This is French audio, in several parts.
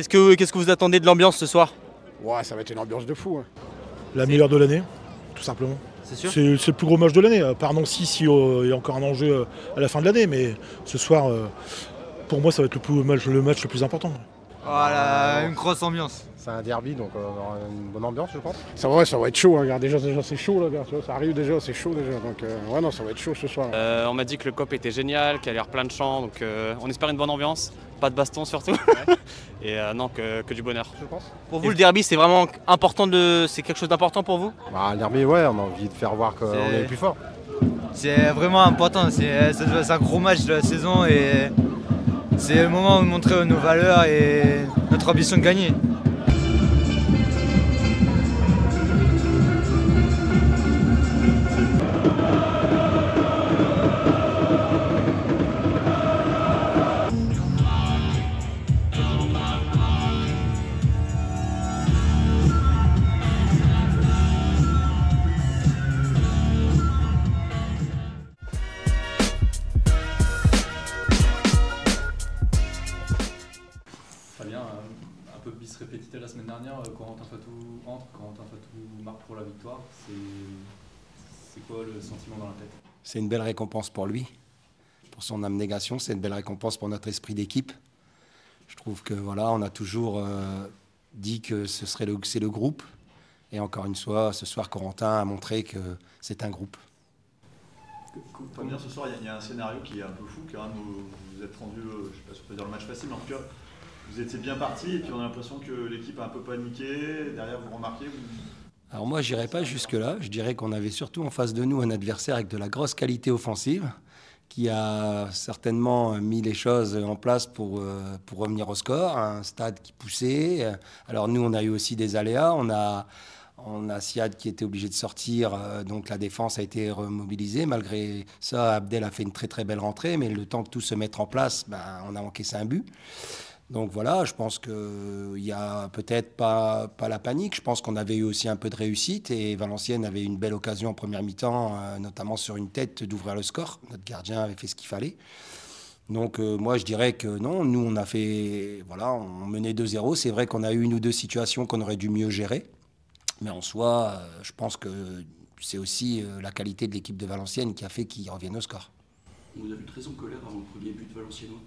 Qu'est-ce que vous attendez de l'ambiance ce soir? Ouais, ça va être une ambiance de fou. Hein. La meilleure de l'année, tout simplement. C'est sûr? C'est le plus gros match de l'année. Par Nancy, s'il y a encore un enjeu à la fin de l'année. Mais ce soir, pour moi, ça va être le match le plus important. Voilà, une grosse ambiance. C'est un derby, donc on va avoir une bonne ambiance, je pense. Ça va être chaud. Hein. Regarde, déjà c'est chaud, là, gars, tu vois, ça arrive déjà, c'est chaud déjà. Donc, ouais, non, ça va être chaud ce soir. On m'a dit que le COP était génial, qu'il allait y avoir plein de chants, donc on espère une bonne ambiance, pas de baston surtout. Et non, que du bonheur, je pense. Pour vous, le derby, c'est vraiment important c'est quelque chose d'important pour vous? Bah, le derby, ouais, on a envie de faire voir qu'on est plus fort. C'est vraiment important, c'est un gros match de la saison et c'est le moment de montrer nos valeurs et notre ambition de gagner. Fabien, un peu bis répétité la semaine dernière, Corentin Fatou entre, Corentin Fatou marque pour la victoire. C'est quoi le sentiment dans la tête? C'est une belle récompense pour lui, pour son abnégation, c'est une belle récompense pour notre esprit d'équipe. Je trouve que voilà, on a toujours dit que c'est le groupe. Et encore une fois, ce soir, Corentin a montré que c'est un groupe. Fabien, ce soir, il y a un scénario qui est un peu fou, quand même, vous êtes rendu, je ne sais pas si on peut dire le match facile, mais en tout cas, vous étiez bien parti et puis on a l'impression que l'équipe a un peu paniqué, derrière vous remarquez Alors moi, je n'irais pas jusque-là. Je dirais qu'on avait surtout en face de nous un adversaire avec de la grosse qualité offensive qui a certainement mis les choses en place pour revenir au score. Un stade qui poussait. Alors nous, on a eu aussi des aléas. On a Siad qui était obligé de sortir, donc la défense a été remobilisée. Malgré ça, Abdel a fait une très très belle rentrée, mais le temps que tout se mette en place, on a encaissé un but. Donc voilà, je pense qu'il n'y a peut-être pas la panique. Je pense qu'on avait eu aussi un peu de réussite et Valenciennes avait une belle occasion en première mi-temps, notamment sur une tête, d'ouvrir le score. Notre gardien avait fait ce qu'il fallait. Donc moi, je dirais que non, nous, on a fait... Voilà, on menait 2-0. C'est vrai qu'on a eu une ou deux situations qu'on aurait dû mieux gérer. Mais en soi, je pense que c'est aussi la qualité de l'équipe de Valenciennes qui a fait qu'ils reviennent au score. On vous a vu très en colère avant le premier but valenciennois.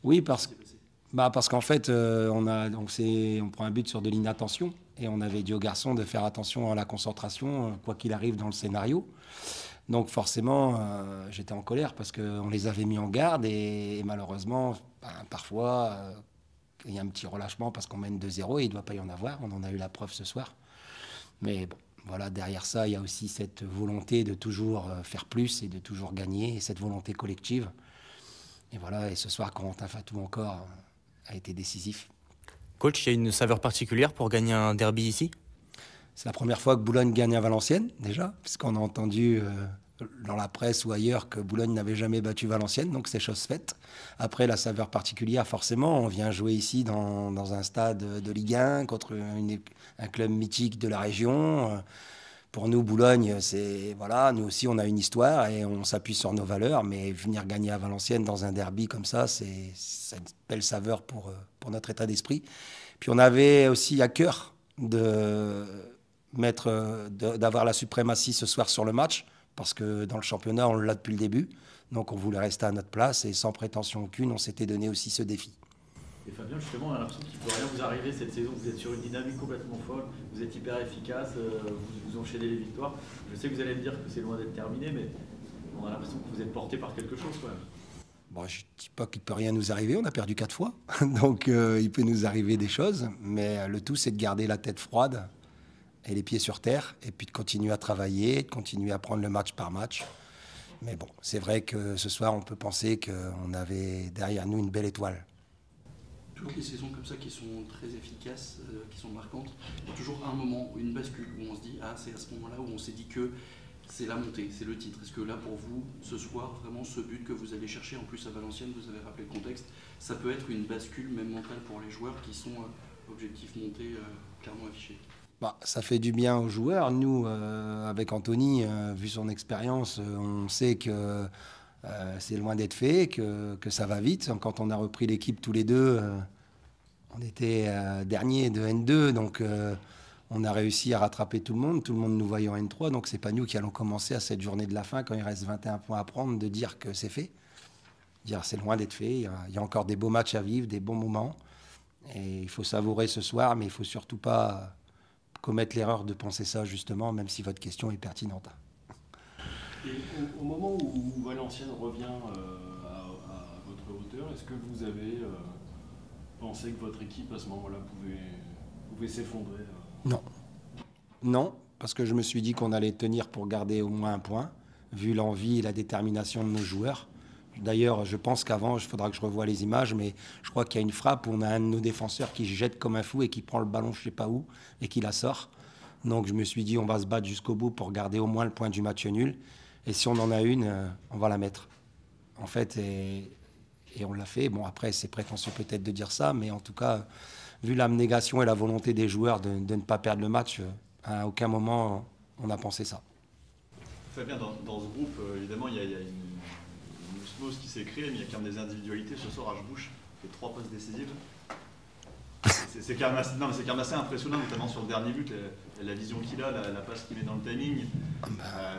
Oui, parce qu'en fait, on prend un but sur de l'inattention et on avait dit aux garçons de faire attention à la concentration, quoi qu'il arrive dans le scénario. Donc forcément, j'étais en colère parce qu'on les avait mis en garde et malheureusement, parfois, il y a un petit relâchement parce qu'on mène 2-0 et il ne doit pas y en avoir. On en a eu la preuve ce soir. Mais bon, voilà, derrière ça, il y a aussi cette volonté de toujours faire plus et de toujours gagner, et cette volonté collective. Et voilà, et ce soir, Corentin Fatou encore a été décisif. Coach, il y a une saveur particulière pour gagner un derby ici? C'est la première fois que Boulogne gagne à Valenciennes, déjà, puisqu'on a entendu dans la presse ou ailleurs que Boulogne n'avait jamais battu Valenciennes, donc c'est chose faite. Après, la saveur particulière, forcément, on vient jouer ici dans un stade de Ligue 1 contre un club mythique de la région. Pour nous, Boulogne, voilà, nous aussi, on a une histoire et on s'appuie sur nos valeurs, mais venir gagner à Valenciennes dans un derby comme ça, c'est une belle saveur pour notre état d'esprit. Puis on avait aussi à cœur d'avoir la suprématie ce soir sur le match, parce que dans le championnat, on l'a depuis le début. Donc on voulait rester à notre place et sans prétention aucune, on s'était donné aussi ce défi. Et Fabien, justement, on a l'impression qu'il ne peut rien vous arriver cette saison. Vous êtes sur une dynamique complètement folle, vous êtes hyper efficace, vous enchaînez les victoires. Je sais que vous allez me dire que c'est loin d'être terminé, mais on a l'impression que vous êtes porté par quelque chose quand même. Bon, je ne dis pas qu'il ne peut rien nous arriver, on a perdu 4 fois. Donc il peut nous arriver des choses, mais le tout c'est de garder la tête froide et les pieds sur terre, et puis de continuer à travailler, de continuer à prendre le match par match. Mais bon, c'est vrai que ce soir, on peut penser qu'on avait derrière nous une belle étoile. Toujours des saisons comme ça qui sont très efficaces, qui sont marquantes. Il y a toujours un moment, une bascule, où on se dit « Ah, c'est à ce moment-là où on s'est dit que c'est la montée, c'est le titre ». Est-ce que là, pour vous, ce soir, vraiment, ce but que vous allez chercher, en plus à Valenciennes, vous avez rappelé le contexte, ça peut être une bascule, même mentale, pour les joueurs qui sont objectifs montés, clairement affichés? Ça fait du bien aux joueurs. Nous, avec Anthony, vu son expérience, on sait que c'est loin d'être fait, que ça va vite. Quand on a repris l'équipe tous les deux, On était dernier de N2, donc on a réussi à rattraper tout le monde nous voyait en N3, donc c'est pas nous qui allons commencer à cette journée de la fin, quand il reste 21 points à prendre, de dire que c'est fait. Dire c'est loin d'être fait, il y a encore des beaux matchs à vivre, des bons moments, et il faut savourer ce soir, mais il faut surtout pas commettre l'erreur de penser ça justement, même si votre question est pertinente. Et au moment où Valenciennes revient à votre hauteur, est-ce que vous avez pensé que votre équipe à ce moment-là pouvait s'effondrer Non. Non, parce que je me suis dit qu'on allait tenir pour garder au moins un point, vu l'envie et la détermination de nos joueurs. D'ailleurs, je pense qu'avant, il faudra que je revoie les images, mais je crois qu'il y a une frappe où on a un de nos défenseurs qui jette comme un fou et qui prend le ballon je ne sais pas où et qui la sort. Donc je me suis dit on va se battre jusqu'au bout pour garder au moins le point du match nul. Et si on en a une, on va la mettre. En fait, et on l'a fait. Bon, après, c'est prétentieux peut-être de dire ça, mais en tout cas, vu l'abnégation et la volonté des joueurs de ne pas perdre le match, à aucun moment on a pensé ça. Fabien, dans ce groupe, évidemment, il y a une osmose qui s'est créée, mais il y a quand même des individualités. Ce soir, Ashbouch fait 3 passes décisives. C'est quand même assez impressionnant, notamment sur le dernier but, la vision qu'il a, la passe qu'il met dans le timing.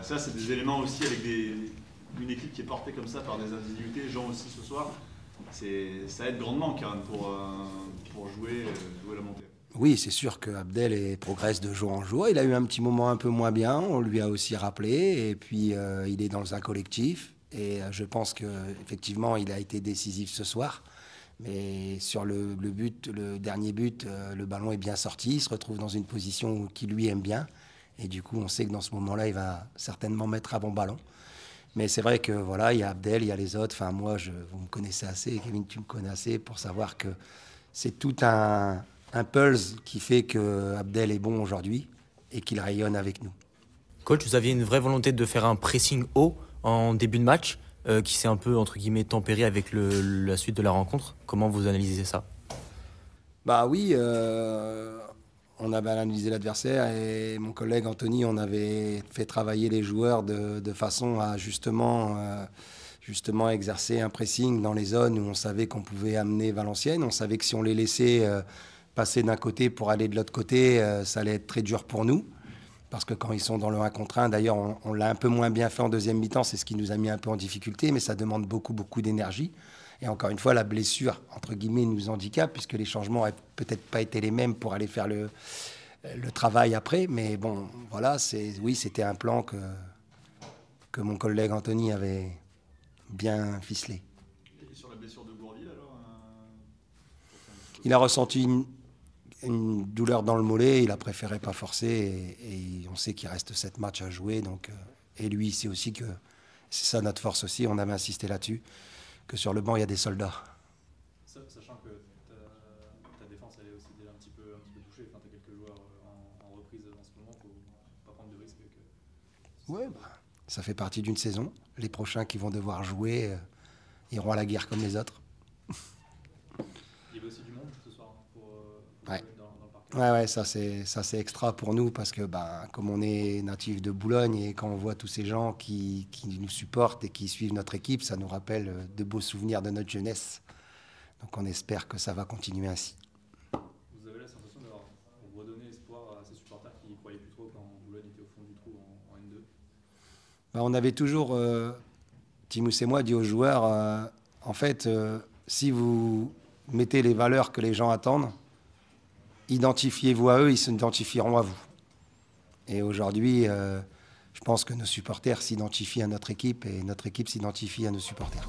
Ça, c'est des éléments aussi avec une équipe qui est portée comme ça par des individualités. Jean aussi ce soir, ça aide grandement quand même pour jouer la montée. Oui, c'est sûr que Abdel progresse de jour en jour. Il a eu un petit moment un peu moins bien, on lui a aussi rappelé, et puis il est dans un collectif. Et je pense qu'effectivement, il a été décisif ce soir. Mais sur le dernier but, le ballon est bien sorti. Il se retrouve dans une position qu'il lui aime bien. Et du coup, on sait que dans ce moment-là, il va certainement mettre un bon ballon. Mais c'est vrai que voilà, il y a Abdel, il y a les autres. Enfin, moi, vous me connaissez assez, Kevin, tu me connais assez pour savoir que c'est tout un pulse qui fait que Abdel est bon aujourd'hui et qu'il rayonne avec nous. Coach, vous aviez une vraie volonté de faire un pressing haut en début de match qui s'est un peu, entre guillemets, tempéré avec la suite de la rencontre. Comment vous analysez ça? Bah oui, on avait analysé l'adversaire et mon collègue Anthony, on avait fait travailler les joueurs de façon à justement exercer un pressing dans les zones où on savait qu'on pouvait amener Valenciennes. On savait que si on les laissait passer d'un côté pour aller de l'autre côté, ça allait être très dur pour nous. Parce que quand ils sont dans le 1 contre 1, d'ailleurs, on l'a un peu moins bien fait en deuxième mi-temps, c'est ce qui nous a mis un peu en difficulté, mais ça demande beaucoup d'énergie. Et encore une fois, la blessure, entre guillemets, nous handicape, puisque les changements n'auraient peut-être pas été les mêmes pour aller faire le travail après. Mais bon, voilà, oui, c'était un plan que mon collègue Anthony avait bien ficelé. Et sur la blessure de Gourville, alors Il a ressenti une douleur dans le mollet, il a préféré pas forcer et on sait qu'il reste 7 matchs à jouer. Donc, et lui, c'est aussi que c'est ça notre force aussi, on avait insisté là-dessus, que sur le banc, il y a des soldats. Sachant que ta défense, elle est aussi déjà un petit peu touchée. Enfin, tu as quelques joueurs en reprise en ce moment, il ne faut pas prendre de risques. Ouais, ça fait partie d'une saison. Les prochains qui vont devoir jouer iront à la guerre comme les autres. Il y avait aussi du monde ce soir pour ouais. Jouer dans le parc. Ouais, ça c'est extra pour nous parce que comme on est natif de Boulogne et quand on voit tous ces gens qui nous supportent et qui suivent notre équipe, ça nous rappelle de beaux souvenirs de notre jeunesse. Donc on espère que ça va continuer ainsi. Vous avez la sensation d'avoir redonné espoir à ces supporters qui ne croyaient plus trop quand Boulogne était au fond du trou en N2? On avait toujours, Timous et moi, dit aux joueurs, en fait, si vous mettez les valeurs que les gens attendent, identifiez-vous à eux, ils s'identifieront à vous. Et aujourd'hui, je pense que nos supporters s'identifient à notre équipe et notre équipe s'identifie à nos supporters.